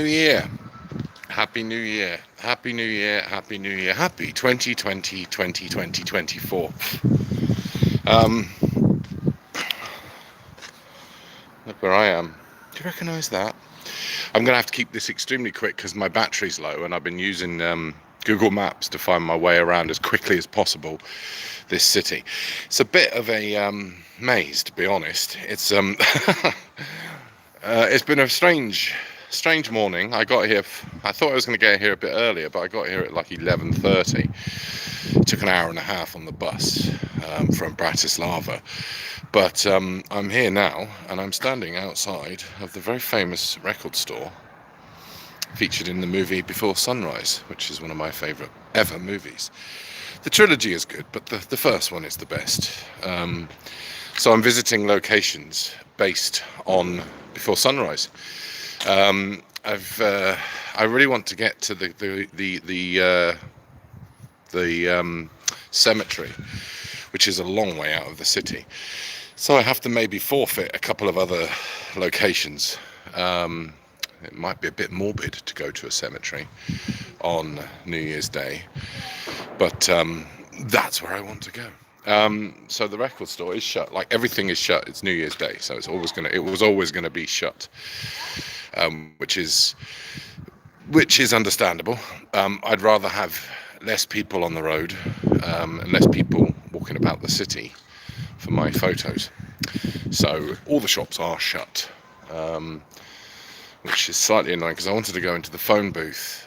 Year. Happy New Year. Happy New Year. Happy New Year. Happy 2020, 2020, 24. Um, Look where I am. Do you recognise that? I'm going to have to keep this extremely quick because my battery's low and I've been using Google Maps to find my way around as quickly as possible this city. It's a bit of a maze, to be honest. It's been a strange morning. I got here. I thought I was going to get here a bit earlier, but I got here at like 11:30. Took an hour and a half on the bus from Bratislava. But I'm here now, and I'm standing outside of the very famous record store featured in the movie Before Sunrise, which is one of my favourite ever movies. The trilogy is good, but the first one is the best. So I'm visiting locations based on Before Sunrise. I really want to get to the cemetery, which is a long way out of the city. So I have to maybe forfeit a couple of other locations. It might be a bit morbid to go to a cemetery on New Year's Day, but that's where I want to go. So the record store is shut. Like everything is shut. It's New Year's Day, so it was always gonna be shut, which is understandable. I'd rather have less people on the road and less people walking about the city for my photos. So all the shops are shut, which is slightly annoying because I wanted to go into the phone booth.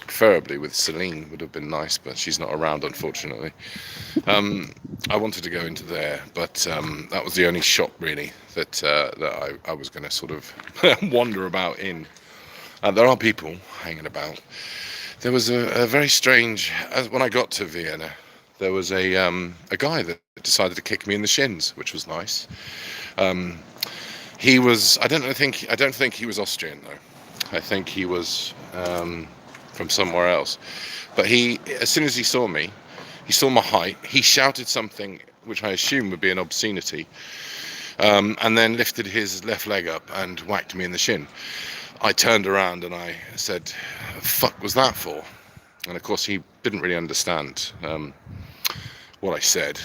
Preferably with Celine would have been nice, but she's not around, unfortunately. I wanted to go into there, but that was the only shop really that I was going to sort of wander about in. There are people hanging about. There was a very strange. When I got to Vienna, there was a guy that decided to kick me in the shins, which was nice. He was. I don't think he was Austrian though. I think he was from somewhere else. But as soon as he saw me, he saw my height. He shouted something which I assume would be an obscenity, and then lifted his left leg up and whacked me in the shin. I turned around and I said, "Fuck was that for?" And of course he didn't really understand what I said,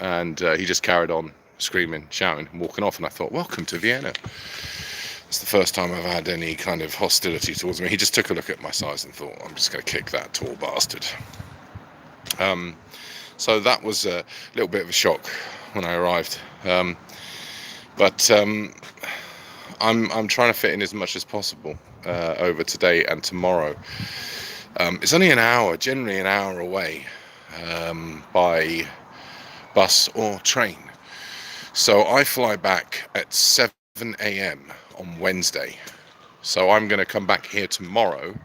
and he just carried on screaming, shouting, and walking off. And I thought, welcome to Vienna. It's the first time I've had any kind of hostility towards me. He just took a look at my size and thought, I'm just going to kick that tall bastard. So that was a little bit of a shock when I arrived. But I'm trying to fit in as much as possible over today and tomorrow. It's only generally an hour away by bus or train. So I fly back at 7 a.m. on Wednesday. So I'm going to come back here tomorrow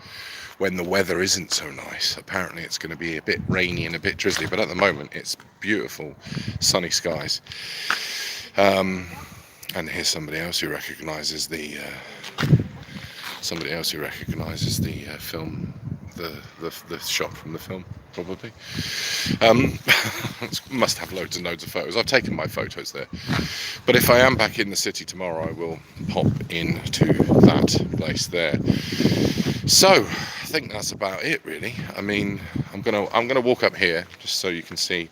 when the weather isn't so nice. Apparently it's going to be a bit rainy and a bit drizzly, but at the moment it's beautiful sunny skies. And here's somebody else who recognises the film, the shot from the film, probably. Must have loads and loads of photos. I've taken my photos there, but if I am back in the city tomorrow, I will pop into that place there. So I think that's about it, really. I mean, I'm gonna walk up here just so you can see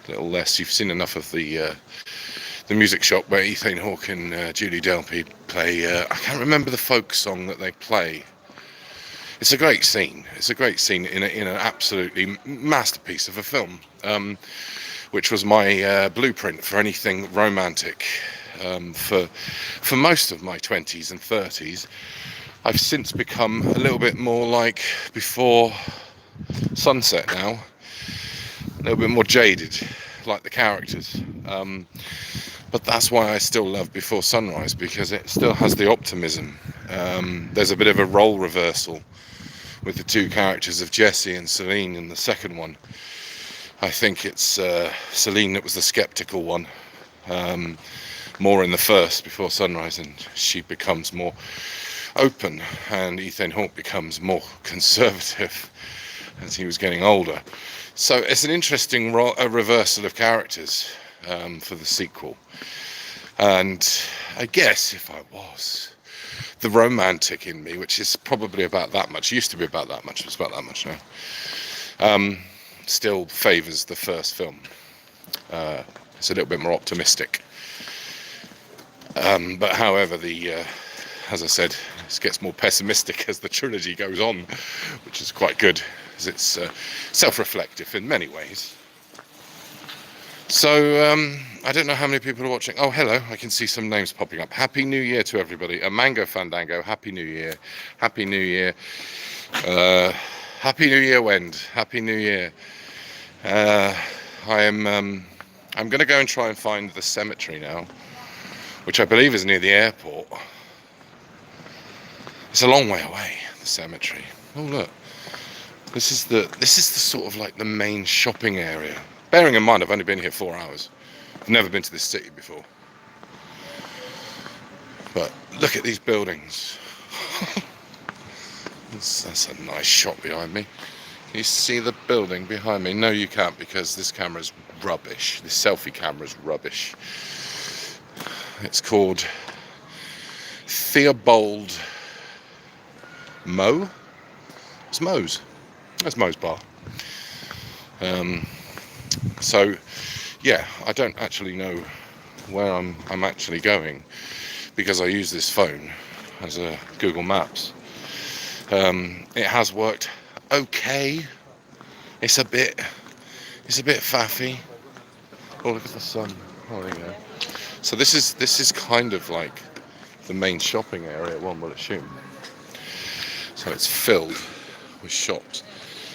a little less. You've seen enough of the music shop where Ethan Hawke and Julie Delpy play. I can't remember the folk song that they play. It's a great scene. It's a great scene in an absolutely masterpiece of a film, which was my blueprint for anything romantic. For most of my 20s and 30s, I've since become a little bit more like Before Sunset now, a little bit more jaded, like the characters. But that's why I still love Before Sunrise, because it still has the optimism. There's a bit of a role reversal with the two characters of Jesse and Celine in the second one. I think it's Celine that was the skeptical one, more in the first, Before Sunrise, and she becomes more open, and Ethan Hawke becomes more conservative as he was getting older. So it's an interesting reversal of characters for the sequel. And I guess if I was, the romantic in me, which is probably about that much, used to be about that much, it's about that much now, still favours the first film. It's a little bit more optimistic. But however, as I said, it gets more pessimistic as the trilogy goes on, which is quite good, as it's self-reflective in many ways. So, I don't know how many people are watching. Oh, hello, I can see some names popping up. Happy New Year to everybody. A Mango Fandango, Happy New Year. Happy New Year. Happy New Year, Wend. Happy New Year. I'm going to go and try and find the cemetery now, which I believe is near the airport. It's a long way away, the cemetery. Oh, look. This is the sort of like the main shopping area. Bearing in mind, I've only been here 4 hours. I've never been to this city before. But look at these buildings. That's a nice shot behind me. Can you see the building behind me? No, you can't, because this camera's rubbish. This selfie camera's rubbish. It's called Theobald Mo. It's Mo's. That's Mo's bar. So, yeah, I don't actually know where I'm actually going, because I use this phone as a Google Maps. It has worked okay. It's a bit faffy. Oh, look at the sun. Oh, there you go. So this is kind of like the main shopping area, one would assume. So it's filled with shops.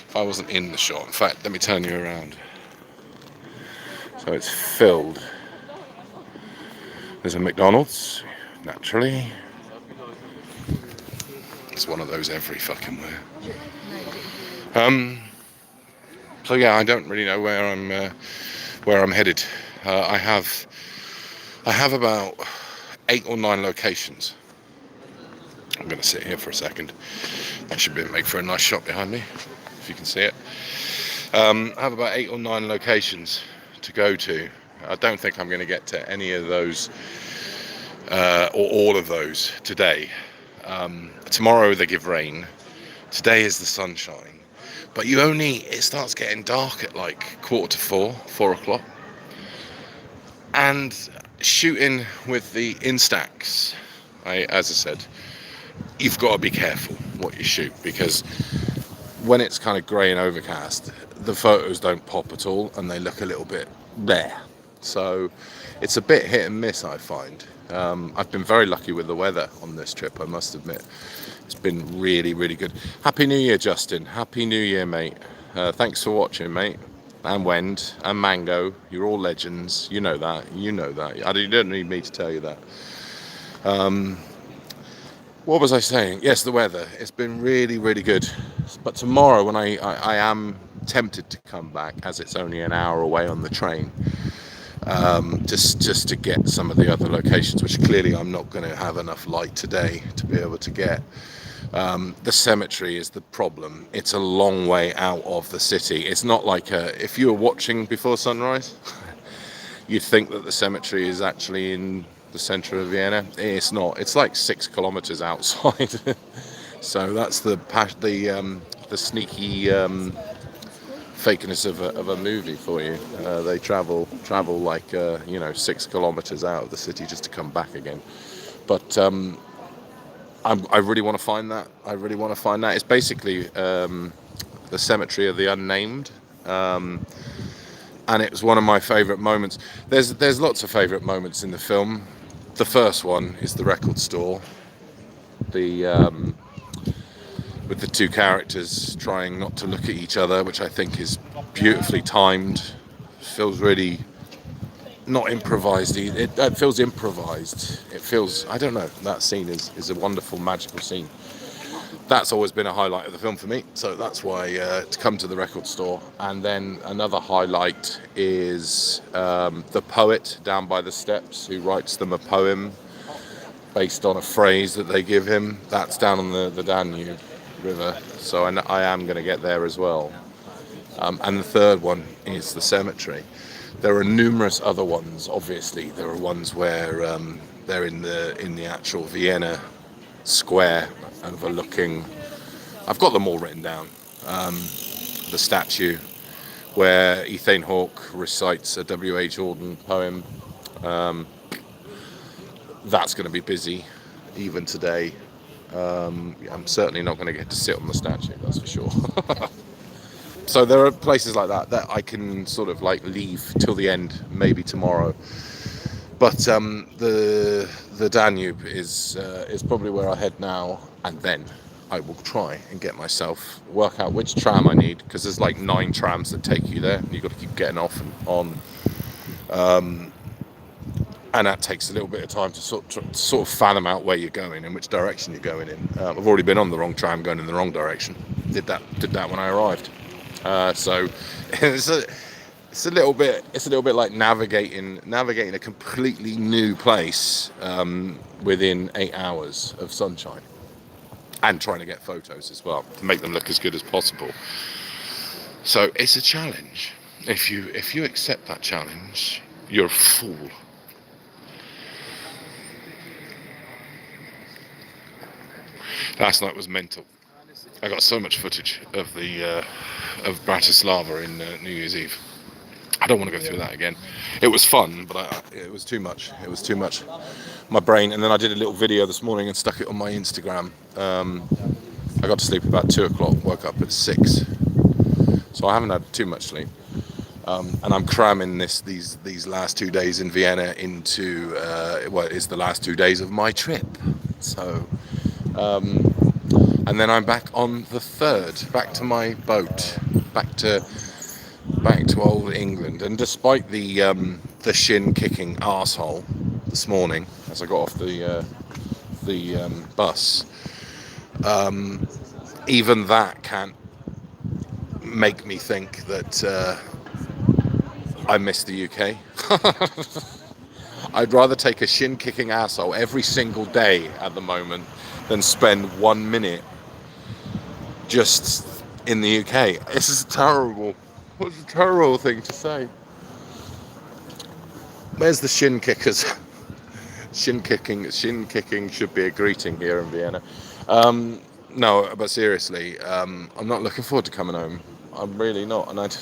If I wasn't in the shop, in fact, let me turn you around. So it's filled. There's a McDonald's, naturally. It's one of those every fucking where. So yeah, I don't really know where I'm headed. I have about 8 or 9 locations. I'm going to sit here for a second. That should make for a nice shot behind me, if you can see it. I have about 8 or 9 locations to go to. I don't think I'm going to get to any of those or all of those today. Tomorrow they give rain. Today is the sunshine. But it starts getting dark at like 3:45, 4 o'clock. And shooting with the Instax, as I said, you've got to be careful what you shoot, because when it's kind of grey and overcast, the photos don't pop at all and they look a little bit there. So it's a bit hit and miss, I find. I've been very lucky with the weather on this trip, I must admit. It's been really, really good. Happy New Year, Justin. Happy New Year, mate. Thanks for watching, mate. And Wend and Mango, you're all legends. You know that. You don't need me to tell you that. What was I saying? Yes, the weather. It's been really, really good. But tomorrow, when I am tempted to come back, as it's only an hour away on the train, just to get some of the other locations, which clearly I'm not going to have enough light today to be able to get. The cemetery is the problem. It's a long way out of the city. It's not like if you were watching before sunrise, you'd think that the cemetery is actually in the centre of Vienna. It's not. It's like 6 kilometers outside. So that's the sneaky fakeness of a movie for you. They travel like 6 kilometers out of the city just to come back again. But I really want to find that. It's basically the Cemetery of the Unnamed, and it was one of my favourite moments. There's lots of favourite moments in the film. The first one is the record store, with the 2 characters trying not to look at each other, which I think is beautifully timed. Feels really not improvised. It feels improvised. It feels, I don't know, that scene is a wonderful, magical scene. That's always been a highlight of the film for me, so that's why to come to the record store. And then another highlight is the poet down by the steps who writes them a poem based on a phrase that they give him. That's down on the Danube River, so I am going to get there as well. And the third one is the cemetery. There are numerous other ones. Obviously, there are ones where they're in the actual Vienna square overlooking. I've got them all written down. The statue where Ethan Hawke recites a W.H. Auden poem. That's going to be busy, even today. I'm certainly not going to get to sit on the statue, that's for sure. So there are places like that I can sort of like leave till the end, maybe tomorrow. But the Danube is probably where I head now, and then I will try and get myself, work out which tram I need, because there's like 9 trams that take you there, and you've got to keep getting off and on. And that takes a little bit of time to sort of fathom out where you're going and which direction you're going in. I've already been on the wrong tram going in the wrong direction. Did that when I arrived. So it's a little bit like navigating a completely new place within 8 hours of sunshine, and trying to get photos as well to make them look as good as possible. So it's a challenge. If you accept that challenge, you're a fool. Last night was mental. I got so much footage of of Bratislava in New Year's Eve. I don't want to go through that again. It was fun, but it was too much. It was too much. My brain. And then I did a little video this morning and stuck it on my Instagram. I got to sleep about 2 o'clock. Woke up at 6. So I haven't had too much sleep. And I'm cramming these last 2 days in Vienna into what is the last 2 days of my trip. So. And then I'm back on the 3rd, back to my boat, back to old England. And despite the shin-kicking arsehole this morning as I got off the bus, even that can't make me think that I miss the UK. I'd rather take a shin-kicking arsehole every single day at the moment than spend 1 minute just in the UK. This is terrible. What's a terrible thing to say? Where's the shin kickers? Shin kicking should be a greeting here in Vienna. No, but seriously, I'm not looking forward to coming home. I'm really not. And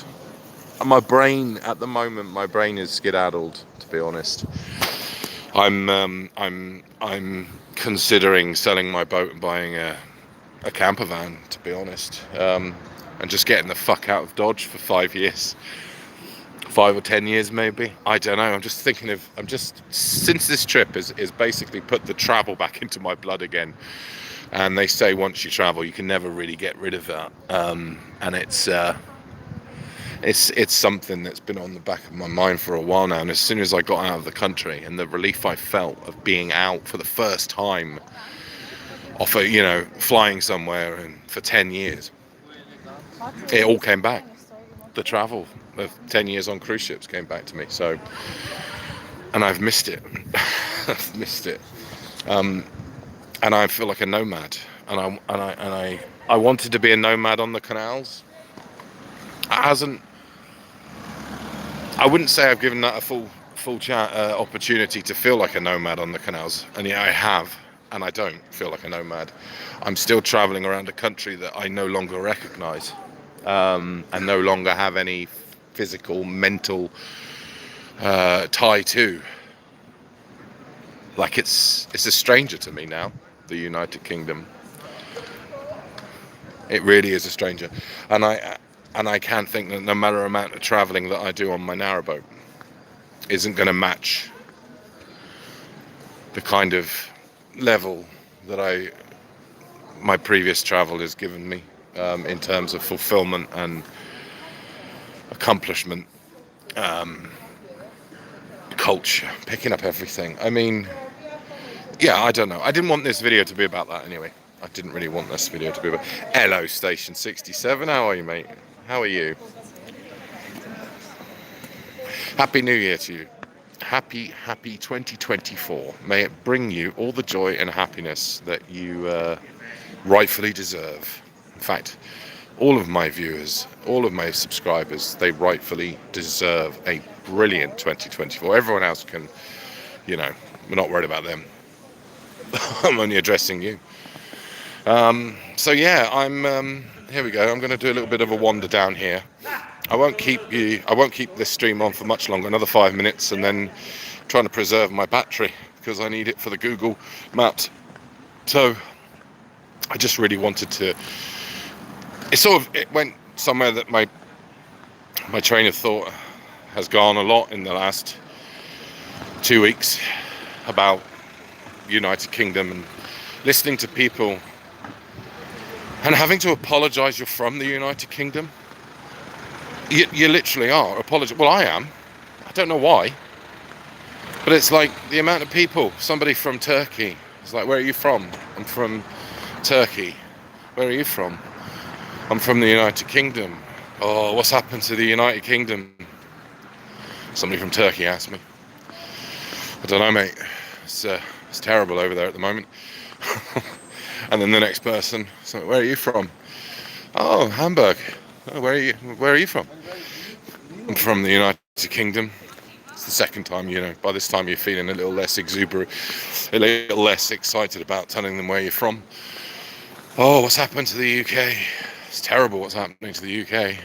my brain at the moment, my brain is skedaddled, to be honest. I'm considering selling my boat and buying a camper van, to be honest, and just getting the fuck out of Dodge for 5 years, 5 or 10 years maybe. I don't know. I'm just thinking of. Since this trip is basically put the travel back into my blood again, and they say once you travel, you can never really get rid of that, and it's something that's been on the back of my mind for a while now. And as soon as I got out of the country and the relief I felt of being out for the first time off flying somewhere and for 10 years, it all came back. The travel of 10 years on cruise ships came back to me. So, and I've missed it. I've missed it. And I feel like a nomad. And I wanted to be a nomad on the canals. I wouldn't say I've given that a full opportunity to feel like a nomad on the canals, and yet I have, and I don't feel like a nomad. I'm still traveling around a country that I no longer recognize, and no longer have any physical, mental tie to. Like it's a stranger to me now, the United Kingdom. It really is a stranger, and I can't think that no matter the amount of travelling that I do on my narrowboat isn't going to match the kind of level that my previous travel has given me in terms of fulfillment and accomplishment, culture, picking up everything. I mean, yeah, I don't know. I didn't want this video to be about that anyway. I didn't really want this video to be about. Hello, Station 67. How are you, mate? How are you? Happy New Year to you. Happy 2024. May it bring you all the joy and happiness that you rightfully deserve. In fact, all of my viewers, all of my subscribers, they rightfully deserve a brilliant 2024. Everyone else can, you know, we're not worried about them. I'm only addressing you. So yeah, here we go. I'm going to do a little bit of a wander down here. I won't keep this stream on for much longer, another 5 minutes, and then trying to preserve my battery because I need it for the Google Maps. So I just really wanted to, it went somewhere that my train of thought has gone a lot in the last 2 weeks about United Kingdom, and listening to people and having to apologise you're from the United Kingdom. You literally are. Well, I am. I don't know why. But it's like the amount of people, somebody from Turkey, it's like, where are you from? I'm from Turkey. Where are you from? I'm from the United Kingdom. Oh, what's happened to the United Kingdom? Somebody from Turkey asked me. I don't know, mate. It's terrible over there at the moment. And then the next person, so where are you from? Oh, Hamburg. Oh, where are you from? I'm from the United Kingdom. It's the second time, by this time you're feeling a little less exuberant, a little less excited about telling them where you're from. Oh, what's happened to the UK? It's terrible what's happening to the UK.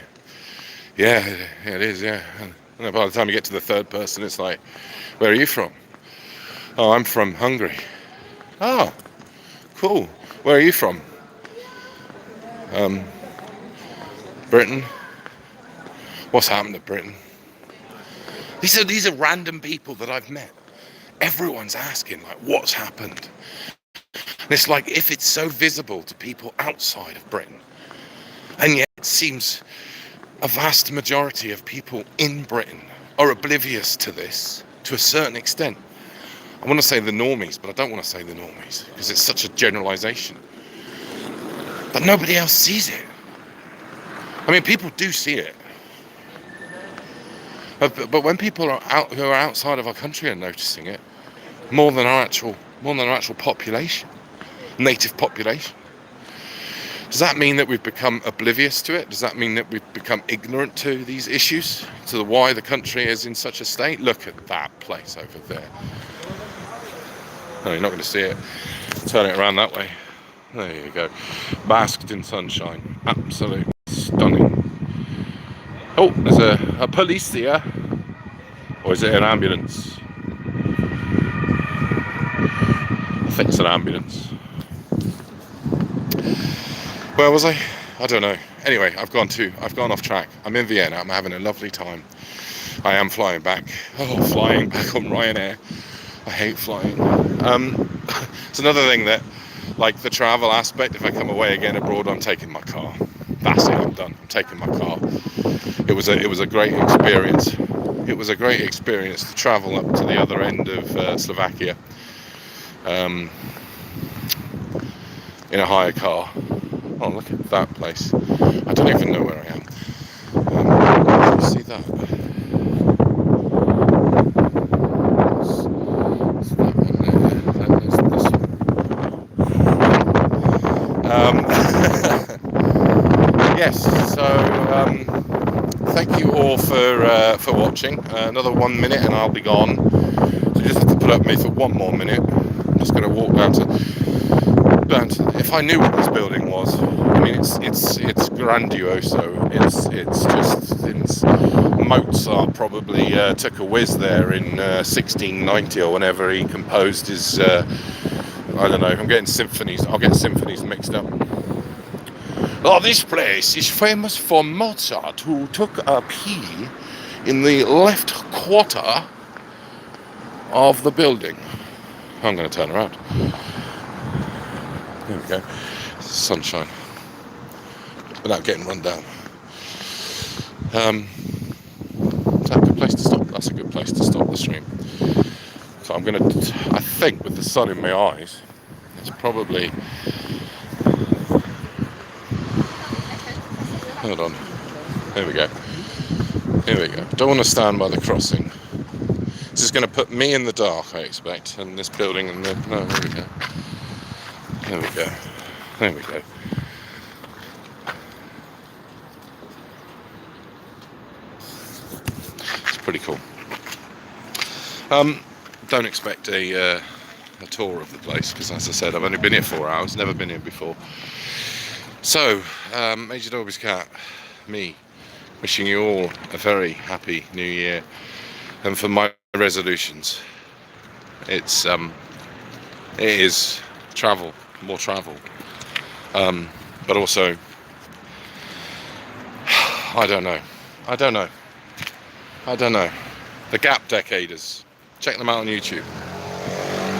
Yeah, it is, yeah. And by the time you get to the third person, it's like, where are you from? Oh, I'm from Hungary. Oh, cool. Where are you from? Britain. What's happened to Britain? These are random people that I've met. Everyone's asking, like, what's happened? And it's like, if it's so visible to people outside of Britain, and yet it seems a vast majority of people in Britain are oblivious to this to a certain extent. I want to say the normies, but I don't want to say the normies because it's such a generalization. But nobody else sees it. I mean, people do see it. But when people are who are outside of our country are noticing it, more than our actual population, native population. Does that mean that we've become oblivious to it? Does that mean that we've become ignorant to these issues, to why the country is in such a state? Look at that place over there. No, you're not going to see it. Turn it around that way. There you go. Basked in sunshine. Absolutely stunning. Oh, there's a police here. Or is it an ambulance? I think it's an ambulance. Where was I? I don't know. Anyway, I've gone off track. I'm in Vienna. I'm having a lovely time. I am flying back. Oh, flying back on Ryanair. I hate flying. It's another thing that, like the travel aspect, if I come away again abroad, I'm taking my car. That's it, I'm done. I'm taking my car. It was a great experience. It was a great experience to travel up to the other end of Slovakia in a hire car. Oh, look at that place. I don't even know where I am. Can you see that? Yes, so thank you all for watching. Another 1 minute and I'll be gone. So you just have to put up with me for 1 more minute. I'm just going to walk down to. If I knew what this building was, I mean, it's grandioso. It's Mozart probably took a whiz there in 1690 or whenever he composed his. I don't know. I'm getting symphonies. I'll get symphonies mixed up. Oh, this place is famous for Mozart, who took a pee in the left quarter of the building. I'm going to turn around. There we go. Sunshine. Without getting run down. Is that a good place to stop? That's a good place to stop the stream. So I'm going to, I think with the sun in my eyes, it's probably... Hold on. There we go. Here we go. Don't want to stand by the crossing. This is going to put me in the dark, I expect, and this building and the... No, there we go. There we go. There we go. pretty cool. Don't expect a tour of the place, because as I said, I've only been here 4 hours, never been here before. So, Major Dolby's cat, me, wishing you all a very happy new year. And for my resolutions, it is travel, more travel, but also, I don't know. The Gap Decaders, check them out on YouTube.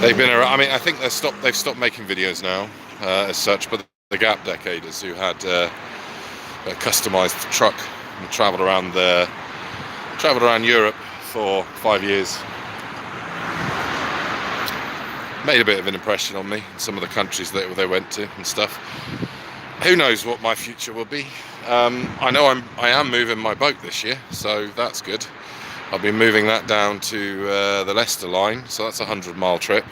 They've been around. I mean, I think they've stopped making videos now, as such. But the Gap Decaders, who had a customised truck and travelled around Europe for 5 years, made a bit of an impression on me in some of the countries that they went to and stuff. Who knows what my future will be? I know I am moving my boat this year, so that's good. I'll be moving that down to the Leicester line, so that's a 100-mile trip.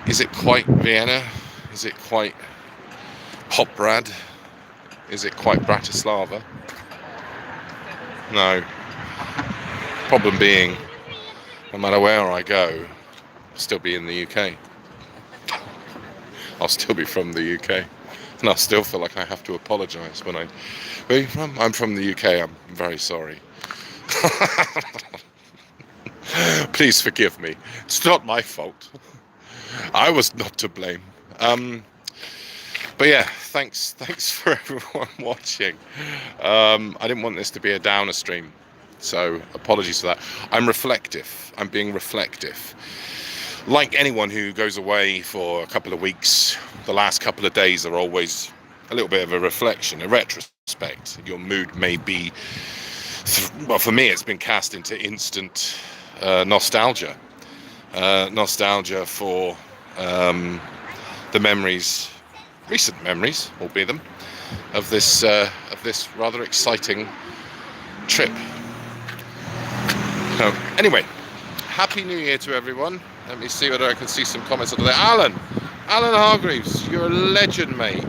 Is it quite Vienna? Is it quite Poprad? Is it quite Bratislava? No. Problem being, no matter where I go, I'll still be in the UK. I'll still be from the UK. And I still feel like I have to apologise when where are you from? I'm from the UK, I'm very sorry. Please forgive me. It's not my fault. I was not to blame. But yeah, thanks for everyone watching. I didn't want this to be a downer stream, so apologies for that. I'm reflective. I'm being reflective. Like anyone who goes away for a couple of weeks, the last couple of days are always a little bit of a reflection, a retrospect. Your mood may be, well, for me it's been cast into instant nostalgia. Nostalgia for the memories, recent memories, will be them, of this rather exciting trip. So anyway, Happy New Year to everyone. Let me see whether I can see some comments under there. Alan Hargreaves, you're a legend, mate.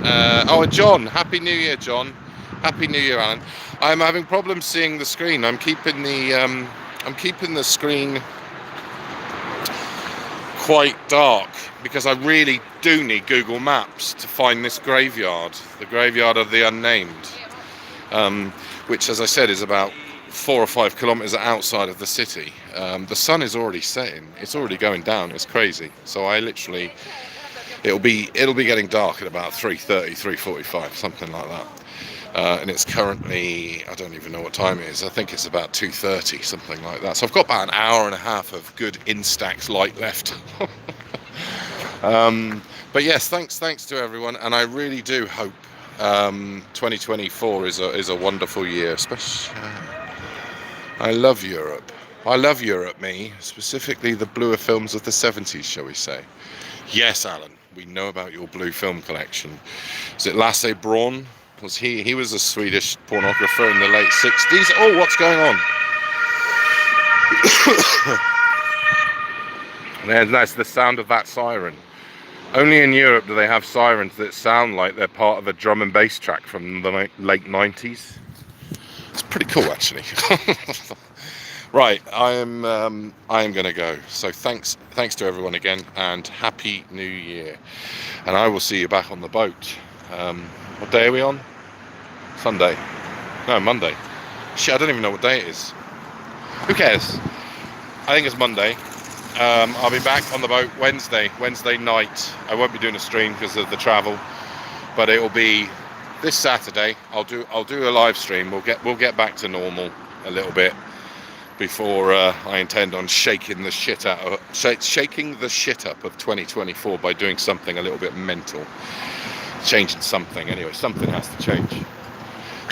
And John, Happy New Year, John. Happy New Year, Alan. I'm having problems seeing the screen. I'm keeping the screen quite dark because I really do need Google Maps to find this graveyard, the graveyard of the unnamed, which, as I said, is about 4 or 5 kilometers outside of the city. The sun is already setting. It's already going down. It's crazy. So I literally, it'll be getting dark at about 3:30, 3:45, something like that. And it's currently, I don't even know what time it is. I think it's about 2:30, something like that. So I've got about an hour and a half of good Instax light left. But yes, thanks to everyone, and I really do hope 2024 is a wonderful year. Especially, I love Europe. I love Europe, me, specifically the bluer films of the 70s, shall we say. Yes, Alan, we know about your blue film collection. Is it Lasse Braun? He was a Swedish pornographer in the late 60s. Oh, what's going on? And that's the sound of that siren. Only in Europe do they have sirens that sound like they're part of a drum and bass track from the late 90s. It's pretty cool, actually. Right, I am going to go. So thanks to everyone again, and Happy New Year. And I will see you back on the boat. What day are we on? Sunday. No, Monday. Shit, I don't even know what day it is. Who cares? I think it's Monday. I'll be back on the boat Wednesday night. I won't be doing a stream because of the travel, but it'll be this Saturday. I'll do a live stream. We'll get back to normal a little bit before I intend on shaking the shit up of 2024 by doing something a little bit mental. Changing something. Anyway, something has to change,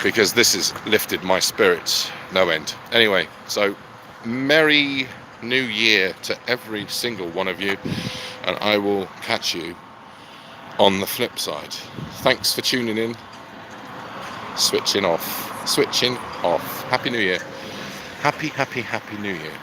because this has lifted my spirits no end. Anyway, so Merry New Year to every single one of you, and I will catch you on the flip side. Thanks for tuning in. Switching off. Happy New Year. Happy New Year.